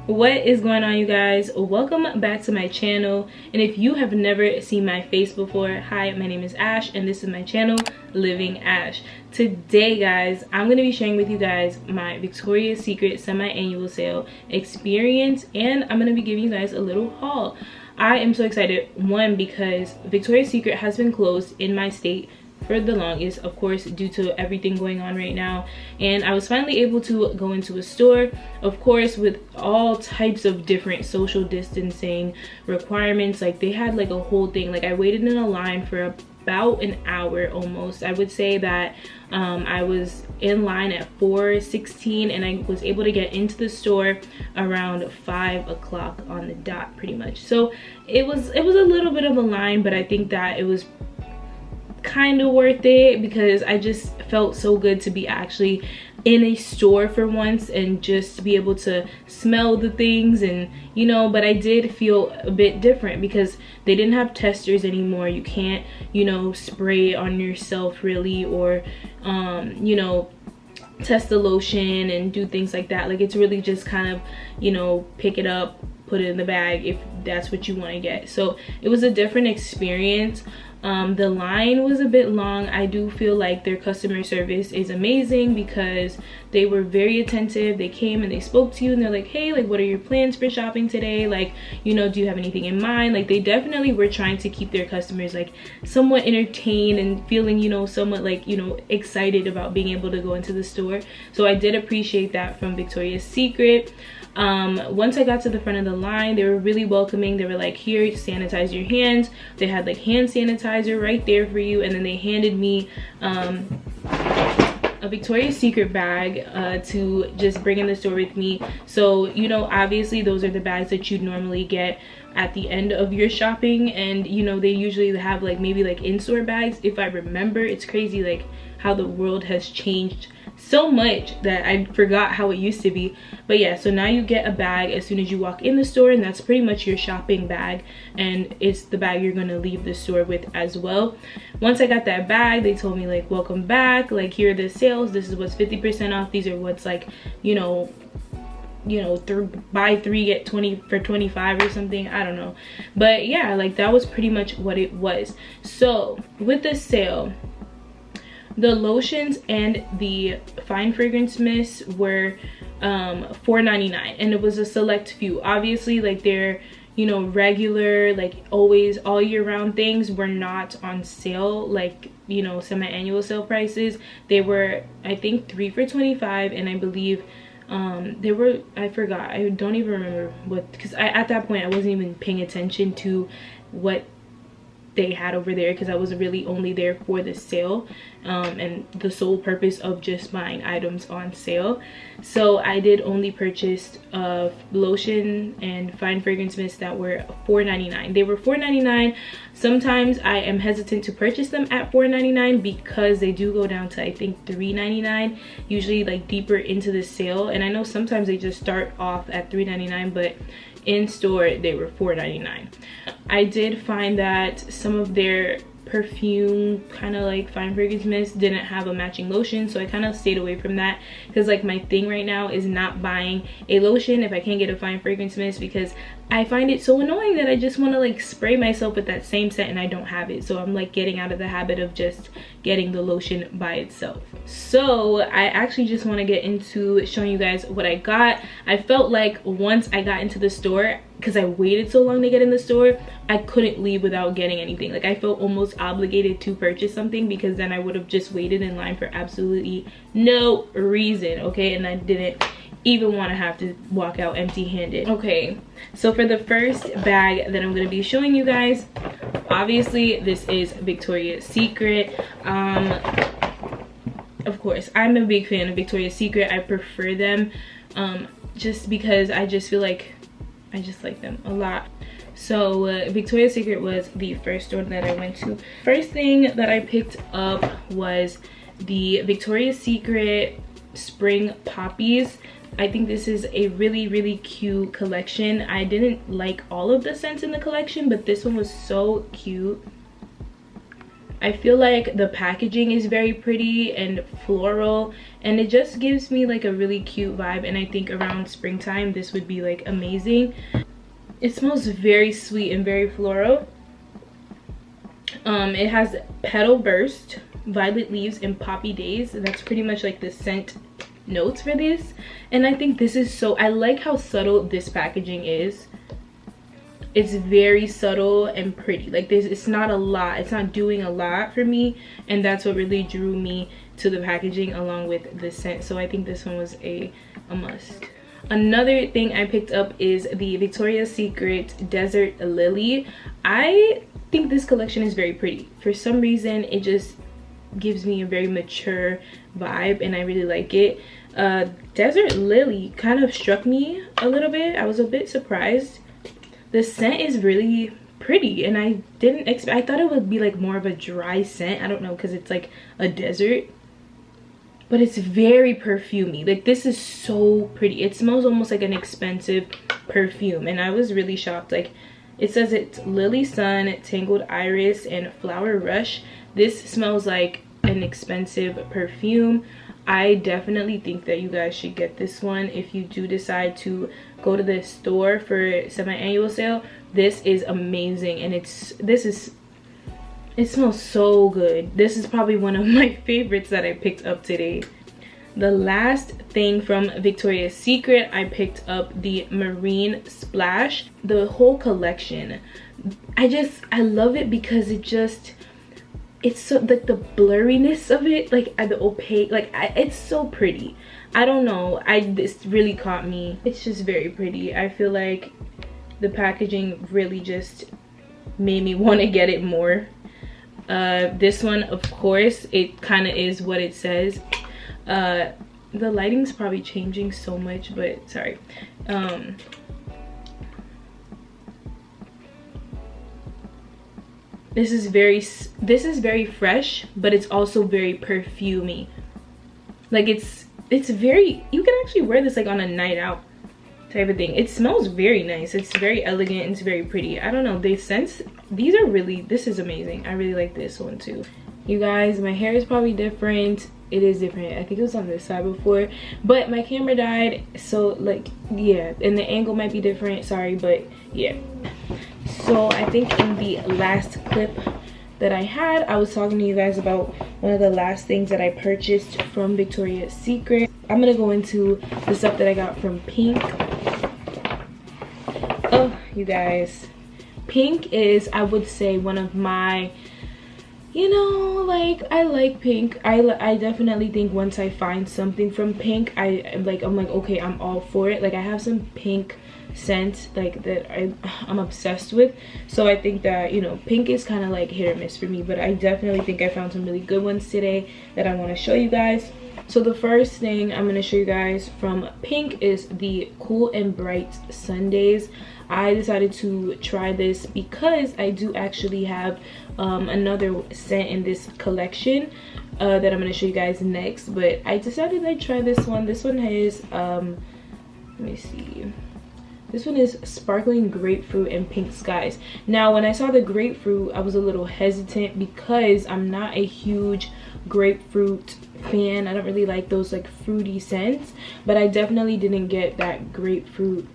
What is going on, you guys? Welcome back to my channel. And if you have never seen my face before, hi, my name is Ash and this is my channel, Living Ash. Today, guys, I'm going to be sharing with you guys my Victoria's Secret semi-annual sale experience, and I'm going to be giving you guys a little haul. I am so excited, one, because Victoria's Secret has been closed in my state for the longest, of course, due to everything going on right now, and I was finally able to go into a store, of course, with all types of different social distancing requirements. Like, they had like a whole thing. Like, I waited in a line for about an hour almost. I would say that I was in line at 4:16 and I was able to get into the store around 5 o'clock on the dot, pretty much. So it was a little bit of a line, but I think that it was kind of worth it because I just felt so good to be actually in a store for once and just to be able to smell the things, and you know, but I did feel a bit different because they didn't have testers anymore. You can't, you know, spray on yourself really, or you know, test the lotion and do things like that. Like, it's really just kind of, you know, pick it up, put it in the bag if that's what you want to get. So it was a different experience. The line was a bit long. I do feel like their customer service is amazing because they were very attentive. They came and they spoke to you and they're like, hey, like, what are your plans for shopping today? Like, you know, do you have anything in mind? Like, they definitely were trying to keep their customers like somewhat entertained and feeling, you know, somewhat like, you know, excited about being able to go into the store. So I did appreciate that from Victoria's Secret. Once I got to the front of the line, they were really welcoming. They were like, here, sanitize your hands. They had like hand sanitizer right there for you, and then they handed me a Victoria's Secret bag to just bring in the store with me. So, you know, obviously those are the bags that you'd normally get at the end of your shopping, and you know, they usually have like maybe like in-store bags, if I remember. It's crazy like how the world has changed so much that I forgot how it used to be. But yeah, so now you get a bag as soon as you walk in the store, and that's pretty much your shopping bag, and it's the bag you're going to leave the store with as well. Once I got that bag, they told me like, welcome back, like, here are the sales, this is what's 50% off, these are what's like, you know, buy 3 get 20 for 25 or something, I don't know. But yeah, like, that was pretty much what it was. So with the sale, the lotions and the fine fragrance mists were $4.99, and it was a select few. Obviously, like, they're, you know, regular, like, always all year round things were not on sale, like, you know, semi-annual sale prices. They were, I think, 3 for 25, and I believe they were, I forgot, I don't even remember what, because at that point I wasn't even paying attention to what they had over there, because I was really only there for the sale and the sole purpose of just buying items on sale. So I did only purchase lotion and fine fragrance mist that were $4.99. They were $4.99. Sometimes I am hesitant to purchase them at $4.99 because they do go down to, I think, $3.99, usually like deeper into the sale. And I know sometimes they just start off at $3.99, but in store they were $4.99. I did find that some of their perfume kind of like fine fragrance mist didn't have a matching lotion, so I kind of stayed away from that, because like my thing right now is not buying a lotion if I can't get a fine fragrance mist, because I find it so annoying that I just want to like spray myself with that same scent and I don't have it. So I'm like getting out of the habit of just getting the lotion by itself. So I actually just want to get into showing you guys what I got. I felt like once I got into the store, because I waited so long to get in the store, I couldn't leave without getting anything. Like, I felt almost obligated to purchase something, because then I would have just waited in line for absolutely no reason, okay? And I didn't even want to have to walk out empty-handed. Okay, so for the first bag that I'm going to be showing you guys, obviously this is Victoria's Secret. Of course, I'm a big fan of Victoria's Secret. I prefer them just because I just feel like I just like them a lot. So Victoria's Secret was the first store that I went to. First thing that I picked up was the Victoria's Secret Spring Poppies. I think this is a really cute collection. I didn't like all of the scents in the collection, but this one was so cute. I feel like the packaging is very pretty and floral, and it just gives me like a really cute vibe, and I think around springtime this would be like amazing. It smells very sweet and very floral. It has petal burst, violet leaves, and poppy days. That's pretty much like the scent notes for this, and I think this is so, I like how subtle this packaging is. It's very subtle and pretty. Like this, it's not a lot, it's not doing a lot for me, and that's what really drew me to the packaging along with the scent. So I think this one was a must. Another thing I picked up is the Victoria's Secret Desert Lily. I think this collection is very pretty. For some reason it just gives me a very mature vibe, and I really like it. Desert Lily kind of struck me a little bit. I was a bit surprised. The scent is really pretty, and I didn't expect, I thought it would be like more of a dry scent. I don't know, because it's like a desert, but it's very perfumey. Like this is so pretty. It smells almost like an expensive perfume, and I was really shocked. Like it says it's Lily Sun, Tangled Iris, and Flower Rush. This smells like an expensive perfume. I definitely think that you guys should get this one if you do decide to go to the store for semi-annual sale. This is amazing, and it smells so good. This is probably one of my favorites that I picked up today. The last thing from Victoria's Secret, I picked up the Marine Splash. The whole collection, I love it because it's so like the blurriness of it, like the opaque, like it's so pretty. I don't know, this really caught me. It's just very pretty. I feel like the packaging really just made me want to get it more. This one, of course, it kind of is what it says. The lighting's probably changing so much, but sorry. This is very fresh, but it's also very perfumey. Like it's very, you can actually wear this like on a night out type of thing. It smells very nice. It's very elegant. It's very pretty. I don't know, the scents, these are really, this is amazing. I really like this one too. You guys, my hair is probably different. It is different. I think it was on this side before, but my camera died, so like yeah, and the angle might be different, sorry, but yeah. So I think in the last clip that I had, I was talking to you guys about one of the last things that I purchased from Victoria's Secret. I'm gonna go into the stuff that I got from Pink. Oh, you guys, Pink is, I would say, one of my, you know, like I like Pink. I definitely think once I find something from Pink, I'm like okay, I'm all for it. Like I have some Pink scent like that I'm obsessed with, so I think that, you know, Pink is kind of like hit or miss for me, but I definitely think I found some really good ones today that I want to show you guys. So the first thing I'm going to show you guys from Pink is the Cool and Bright Sundays. I decided to try this because I do actually have another scent in this collection that I'm going to show you guys next, but I decided I'd try this one. This one has let me see, this one is Sparkling Grapefruit and Pink Skies. Now when I saw the grapefruit, I was a little hesitant because I'm not a huge grapefruit fan. I don't really like those like fruity scents, but I definitely didn't get that grapefruit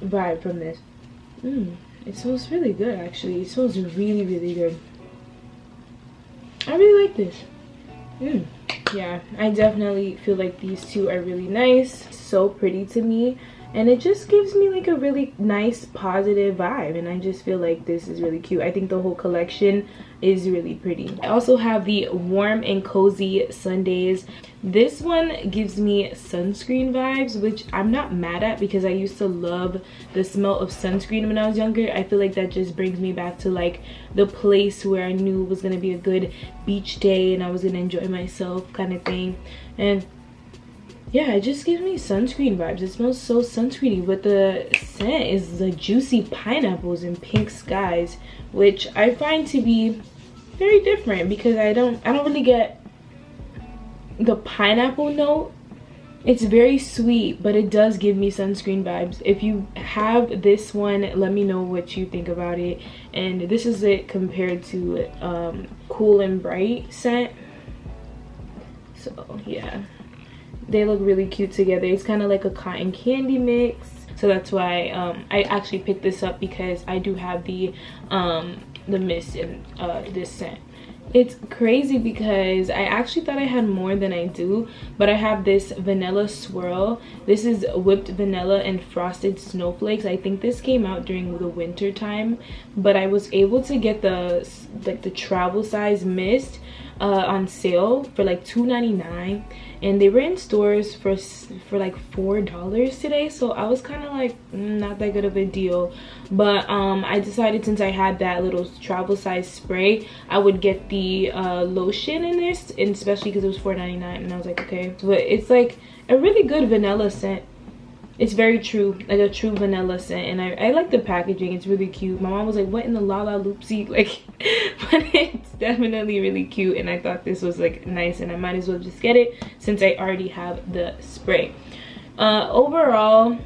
vibe from this. It smells really good, actually. It smells really, really good. I really like this. Yeah, I definitely feel like these two are really nice, so pretty to me, and it just gives me like a really nice positive vibe, and I just feel like this is really cute. I think the whole collection is really pretty. I also have the Warm and Cozy Sundays. This one gives me sunscreen vibes, which I'm not mad at because I used to love the smell of sunscreen when I was younger. I feel like that just brings me back to like the place where I knew it was gonna be a good beach day and I was gonna enjoy myself kind of thing. And yeah, it just gives me sunscreen vibes. It smells so sunscreeny, but the scent is the juicy pineapples and Pink Skies, which I find to be very different because I don't really get the pineapple note It's very sweet, but it does give me sunscreen vibes. If you have this one, let me know what you think about it. And this is it compared to Cool and Bright scent. So yeah, they look really cute together. It's kind of like a cotton candy mix. So that's why I actually picked this up, because I do have the mist in this scent. It's crazy because I actually thought I had more than I do, but I have this vanilla swirl. This is whipped vanilla and frosted snowflakes. I think this came out during the winter time, but I was able to get the travel size mist on sale for like $2.99, and they were in stores for like $4 today. So I was kind of like, not that good of a deal. But I decided, since I had that little travel size spray, I would get the lotion in this, and especially because it was $4.99, and I was like, okay. But it's like a really good vanilla scent. It's very true, like a true vanilla scent, and I like the packaging. It's really cute. My mom was like, what in the la loopsie, like, but it's definitely really cute, and I thought this was like nice, and I might as well just get it since I already have the spray. Overall,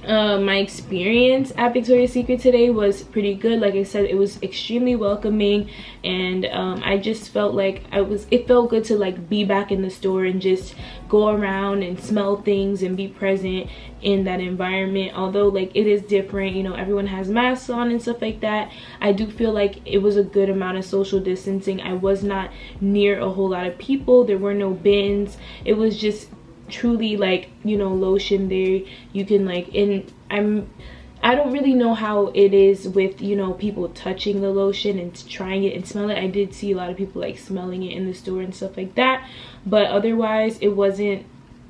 my experience at Victoria's Secret today was pretty good. Like I said, it was extremely welcoming, and I just felt like it felt good to like be back in the store and just go around and smell things and be present in that environment. Although like it is different, you know, everyone has masks on and stuff like that, I do feel like it was a good amount of social distancing. I was not near a whole lot of people. There were no bins. It was just truly like, you know, lotion there. You can like, and I don't really know how it is with, you know, people touching the lotion and trying it and smell it. I did see a lot of people like smelling it in the store and stuff like that, but otherwise it wasn't,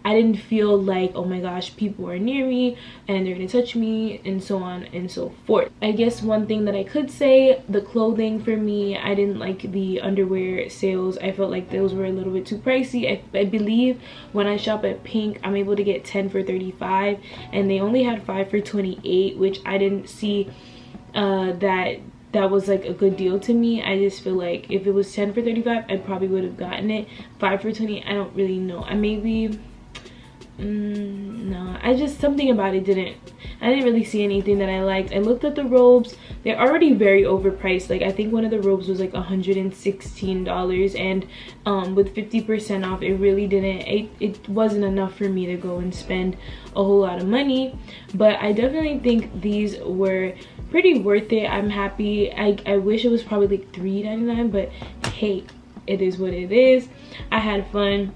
I didn't feel like, oh my gosh, people are near me and they're gonna touch me and so on and so forth. I guess one thing that I could say, the clothing for me, I didn't like the underwear sales. I felt like those were a little bit too pricey. I believe when I shop at Pink, I'm able to get 10 for $35, and they only had 5 for $28, which I didn't see that was like a good deal to me. I just feel like if it was 10 for $35, I probably would have gotten it. 5 for $28, I don't really know. I maybe no, I just, something about it I didn't really see anything that I liked. I looked at the robes. They're already very overpriced. Like I think one of the robes was like $116, and with 50% off, it really it wasn't enough for me to go and spend a whole lot of money. But I definitely think these were pretty worth it. I'm happy. I wish it was probably like $3.99, but hey, it is what it is. I had fun.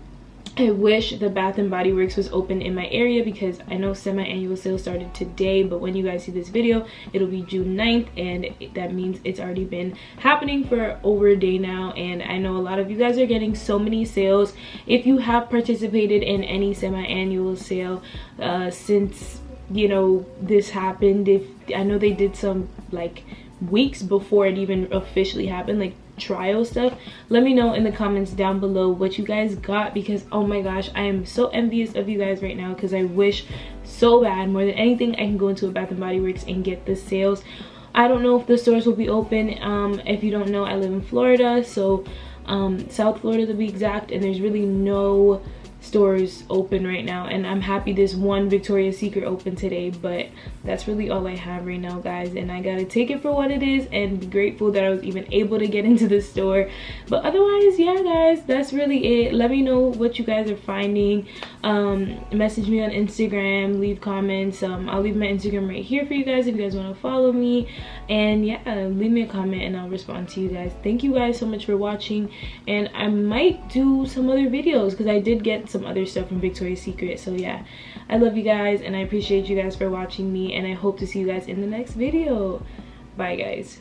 I wish the Bath and Body Works was open in my area, because I know semi-annual sale started today, but when you guys see this video, it'll be June 9th, and that means it's already been happening for over a day now. And I know a lot of you guys are getting so many sales. If you have participated in any semi-annual sale since, you know, this happened, I know they did some like weeks before it even officially happened, like trial stuff. Let me know in the comments down below what you guys got, because oh my gosh, I am so envious of you guys right now, because I wish so bad, more than anything, I can go into a Bath and Body Works and get the sales. I don't know if the stores will be open. If you don't know, I live in Florida, so South Florida to be exact, and there's really no stores open right now. And I'm happy this one Victoria's Secret opened today, but that's really all I have right now, guys, and I gotta take it for what it is and be grateful that I was even able to get into the store. But otherwise, yeah guys, that's really it. Let me know what you guys are finding. Message me on Instagram, leave comments. I'll leave my Instagram right here for you guys if you guys want to follow me, and yeah, leave me a comment and I'll respond to you guys. Thank you guys so much for watching, and I might do some other videos because I did get some other stuff from Victoria's Secret. So yeah, I love you guys and I appreciate you guys for watching me, and I hope to see you guys in the next video. Bye guys.